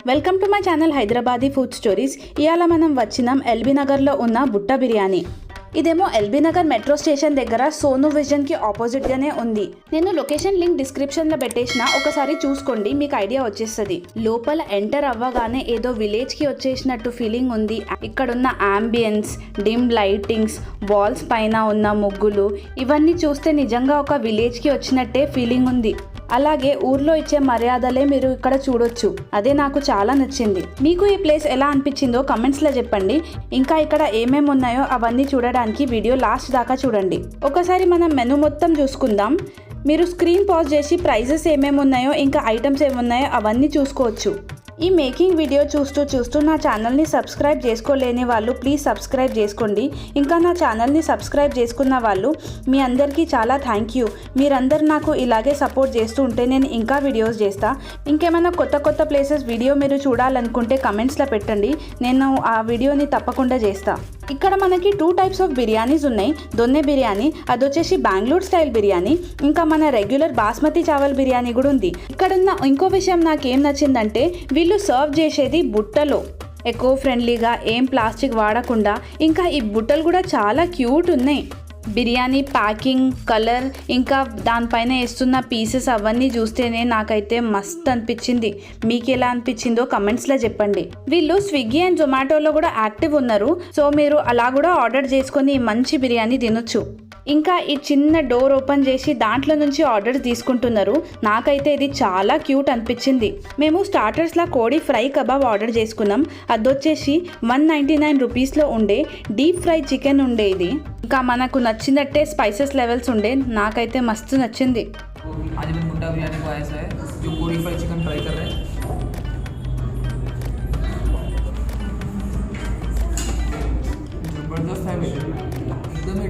Welcome to my channel Hyderabadi food stories. ఇవాళ మనం వచ్చినాం ఎల్బీ నగర్లో ఉన్న బుట్ట బిర్యానీ. ఇదేమో ఎల్బీ నగర్ మెట్రో స్టేషన్ దగ్గర సోను విజన్కి ఆపోజిట్గానే ఉంది. నేను లొకేషన్ లింక్ డిస్క్రిప్షన్లో పెట్టేసిన, ఒకసారి చూసుకోండి, మీకు ఐడియా వచ్చేస్తుంది. లోపల ఎంటర్ అవ్వగానే ఏదో విలేజ్కి వచ్చేసినట్టు ఫీలింగ్ ఉంది. ఇక్కడున్న అంబియన్స్, డిమ్ లైటింగ్స్, వాల్స్ పైన ఉన్న ముగ్గులు ఇవన్నీ చూస్తే నిజంగా ఒక విలేజ్కి వచ్చినట్టే ఫీలింగ్ ఉంది. అలాగే ఊర్లో ఇచ్చే మర్యాదలే మీరు ఇక్కడ చూడొచ్చు. అదే నాకు చాలా నచ్చింది. మీకు ఈ ప్లేస్ ఎలా అనిపించిందో కమెంట్స్లో చెప్పండి. ఇంకా ఇక్కడ ఏమేమి ఉన్నాయో అవన్నీ చూడడానికి వీడియో లాస్ట్ దాకా చూడండి. ఒకసారి మనం మెనూ మొత్తం చూసుకుందాం. మీరు స్క్రీన్ పాజ్ చేసి ప్రైజెస్ ఏమేమి ఉన్నాయో ఇంకా ఐటమ్స్ ఏమున్నాయో అవన్నీ చూసుకోవచ్చు. ఈ మేకింగ్ వీడియో చూస్తూ నా ఛానల్ని సబ్స్క్రైబ్ చేసుకోలేని వాళ్ళు ప్లీజ్ సబ్స్క్రైబ్ చేసుకోండి. ఇంకా నా ఛానల్ని సబ్స్క్రైబ్ చేసుకున్న వాళ్ళు మీ అందరికీ చాలా థ్యాంక్ యూ. మీరందరూ నాకు ఇలాగే సపోర్ట్ చేస్తూ ఉంటే నేను ఇంకా వీడియోస్ చేస్తా. ఇంకేమైనా కొత్త ప్లేసెస్ వీడియో మీరు చూడాలనుకుంటే కమెంట్స్లో పెట్టండి, నేను ఆ వీడియోని తప్పకుండా చేస్తా. ఇక్కడ మనకి 2 టైప్స్ ఆఫ్ బిర్యానీస్ ఉన్నాయి. దొన్నె బిర్యానీ, అది వచ్చేసి బెంగళూరు స్టైల్ బిర్యానీ. ఇంకా మన రెగ్యులర్ బాస్మతి చావల్ బిర్యానీ కూడా ఉంది. ఇక్కడున్న ఇంకో విషయం నాకేం నచ్చిందంటే వీళ్ళు సర్వ్ చేసేది బుట్టలో, ఎకో ఫ్రెండ్లీగా, ఏం ప్లాస్టిక్ వాడకుండా. ఇంకా ఈ బుట్టలు కూడా చాలా క్యూట్ ఉన్నాయి. బిర్యానీ ప్యాకింగ్, కలర్, ఇంకా దానిపైన వేస్తున్న పీసెస్ అవన్నీ చూస్తేనే నాకైతే మస్త్ అనిపించింది. మీకు ఎలా అనిపించిందో కమెంట్స్లో చెప్పండి. వీళ్ళు స్విగ్గీ అండ్ జొమాటోలో కూడా యాక్టివ్ ఉన్నారు. సో మీరు అలా కూడా ఆర్డర్ చేసుకొని మంచి బిర్యానీ తినొచ్చు. ఇంకా ఈ చిన్న డోర్ ఓపెన్ చేసి దాంట్లో నుంచి ఆర్డర్స్ తీసుకుంటున్నారు. నాకైతే ఇది చాలా క్యూట్ అనిపించింది. మేము స్టార్టర్స్లా కోడి ఫ్రై కబాబ్ ఆర్డర్ చేసుకున్నాం. అదొచ్చేసి 199 రూపీస్లో ఉండే డీప్ ఫ్రై చికెన్ ఉండే. ఇది ఇంకా మనకు నచ్చినట్టే స్పైసెస్ లెవెల్స్ ఉండే. నాకైతే మస్తు నచ్చింది.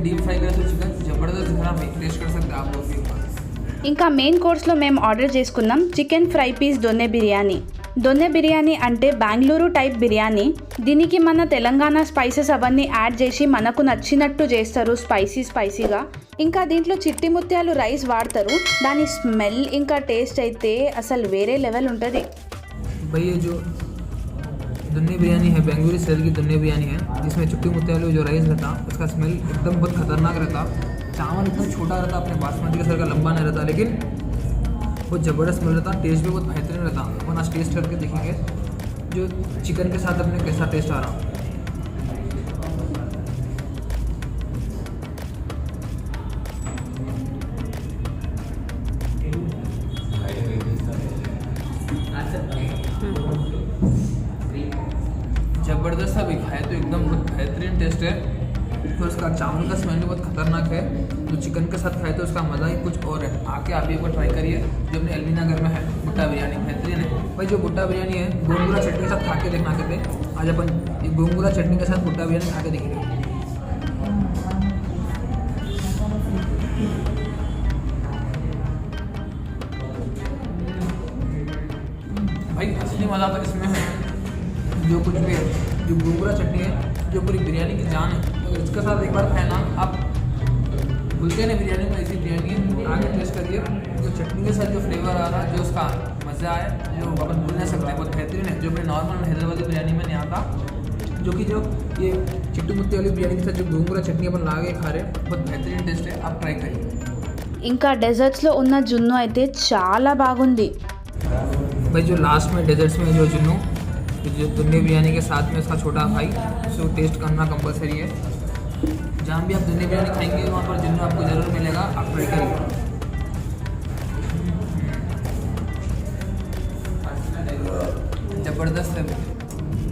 डीप फ्राई करे तो चिकन जबरदस्त दिख रहा है, टेस्ट कर सकते हैं आप लोग भी। ఇంకా మెయిన్ కోర్స్లో మేము ఆర్డర్ చేసుకున్నాం chicken fry piece donne biryani. Donne biryani అంటే బెంగళూరు టైప్ బిర్యానీ. దీనికి మన తెలంగాణ స్పైసెస్ అవన్నీ యాడ్ చేసి మనకు నచ్చినట్టు చేస్తారు, స్పైసీగా. ఇంకా దీంట్లో చిట్టి ముత్యాలు రైస్ వాడతారు. దాని స్మెల్ ఇంకా టేస్ట్ అయితే అసలు వేరే లెవెల్ ఉంటుంది. दुन्नी बिरयानी है, बेंगलुरु स्टाइल की दुन्नी बिरयानी है, जिसमें चुट्टी मुत्यालू जो राइस रहता उसका स्मेल एकदम बहुत खतरनाक रहता. चावल एकदम छोटा रहता, अपने बासमती के सर का लंबा नहीं रहता, लेकिन बहुत ज़बरदस्त स्मेल रहता. टेस्ट भी बहुत बेहतरीन रहता. अपन आज टेस्ट करके देखेंगे जो चिकन के साथ अपने कैसा टेस्ट आ रहा. ज़बरदस्त अभी खाए तो एकदम बहुत बेहतरीन टेस्ट है. तो उसका चावल का स्मेल भी बहुत खतरनाक है. जो चिकन के साथ खाए तो उसका मज़ा ही कुछ और है. आके आप एक बार ट्राई करिए. जो अपने एल्बी नगर में है बुट्टा बिरयानी, बेहतरीन है भाई. जो बुट्टा बिरयानी है गोंगूरा चटनी के साथ खा के देखना कहते. आज अपन एक गोंगूरा चटनी के साथ बुट्टा बिरयानी खा के देखेंगे. भाई असली मज़ा तो इसमें है. जो कुछ भी है, जो गोंगूरा चटनी है, जो पूरी बिरयानी की जान है. अगर इसके साथ एक बार खाए ना आप भूलते नहीं बिरयानी में. ऐसी बिरयानी है, आगे टेस्ट करिए. जो चटनी के साथ जो फ्लेवर आ रहा है, जो उसका मज़ा आया, जो अपन भूल नहीं सकते, बहुत बेहतरीन है. जो अपने नॉर्मल हैदराबादी बिरयानी में नहीं आता, जो कि जो ये चिट्टू मुत्ती वाली बिरयानी के साथ जो गोंगूरा चटनी अपन ला के खा रहे हैं, बहुत बेहतरीन टेस्ट है. आप ट्राई करिए. ఇంకా డెజర్ట్స్లో ఉన్న జున్ను అయితే చాలా బాగుంది. भाई जो लास्ट में डेजर्ट्स में जो जुन्नू, जो दुन्नी बिरयानी के साथ में उसका छोटा भाई, उसको टेस्ट करना कंपलसरी है. जहाँ भी आप दुन्नी बिरयानी खाएंगे वहाँ पर जुन्नू आपको ज़रूर मिलेगा. आप ट्राई करिए. ज़बरदस्त है.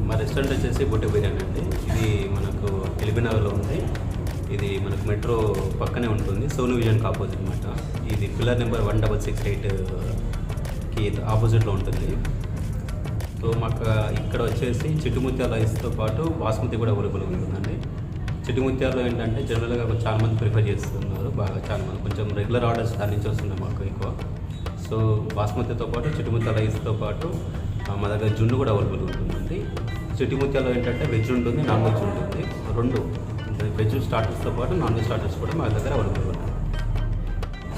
మా రెస్టారెంట్ వచ్చేసి బుట్ట బిర్యానీ అండి. ఇది మనకు ఎల్బీ నగర్లో ఉంది. ఇది మనకు మెట్రో పక్కనే ఉంటుంది, సోను విజన్కి ఆపోజిట్ అనమాట. ఇది పిల్లర్ నెంబర్ 1668కి ఆపోజిట్లో ఉంటుంది. సో మాకు ఇక్కడ వచ్చేసి చిట్టుముత్యాల రైస్తో పాటు బాస్మతి కూడా అవైలబుల్ ఉంటుందండి. చిట్టుముత్యాలు ఏంటంటే జనరల్గా చాలా మంది ప్రిఫర్ చేస్తున్నారు, బాగా చాలా మంది కొంచెం రెగ్యులర్ ఆర్డర్స్ దాని నుంచి వస్తున్నాయి మాకు ఎక్కువ. సో బాస్మతితో పాటు చిట్టుముత్యాల రైస్తో పాటు మా దగ్గర జున్ను కూడా అవైలబుల్ ఉంటుందండి. చిట్టుముత్యాలు ఏంటంటే వెజ్ ఉంటుంది, నాన్ వెజ్ ఉంటుంది. రెండు వెజ్ స్టార్టర్స్తో పాటు నాన్ వెజ్ స్టార్టర్స్ కూడా మా దగ్గర అవైలబుల్ ఉంటుంది.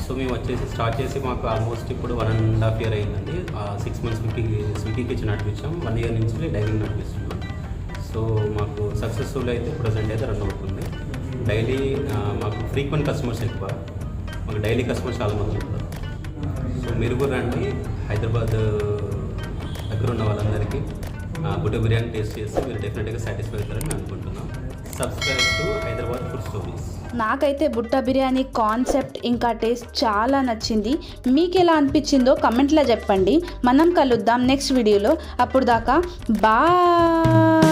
సో మేము వచ్చేసి స్టార్ట్ చేసి మాకు ఆల్మోస్ట్ ఇప్పుడు 1.5 year అయిందండి. 6 months స్విగ్గీ కిచెన్ నడిపించాం. 1 year నుంచి డైనింగ్ నడిపిస్తున్నాం. సో మాకు సక్సెస్ఫుల్ అయితే ప్రజెంట్ అయితే రన్ అవుతుంది. డైలీ మాకు ఫ్రీక్వెంట్ కస్టమర్స్ ఎక్కువ, మాకు డైలీ కస్టమర్స్ చాలా మంది ఉంటారు. సో మీరు కూడా రండి, హైదరాబాద్ దగ్గర ఉన్న వాళ్ళందరికీ బుట్ట బిర్యానీ టేస్ట్ చేసి మీరు డెఫినెట్గా సాటిస్ఫై అవుతారని అనుకుంటున్నాం. Subscribe to Hyderabad food stories. నాకైతే బుట్ట బిర్యానీ కాన్సెప్ట్ ఇంకా టేస్ట్ చాలా నచ్చింది. మీకు ఎలా అనిపించిందో కమెంట్లో చెప్పండి. మనం కలుద్దాం నెక్స్ట్ వీడియోలో. అప్పుడు దాకా బాయ్.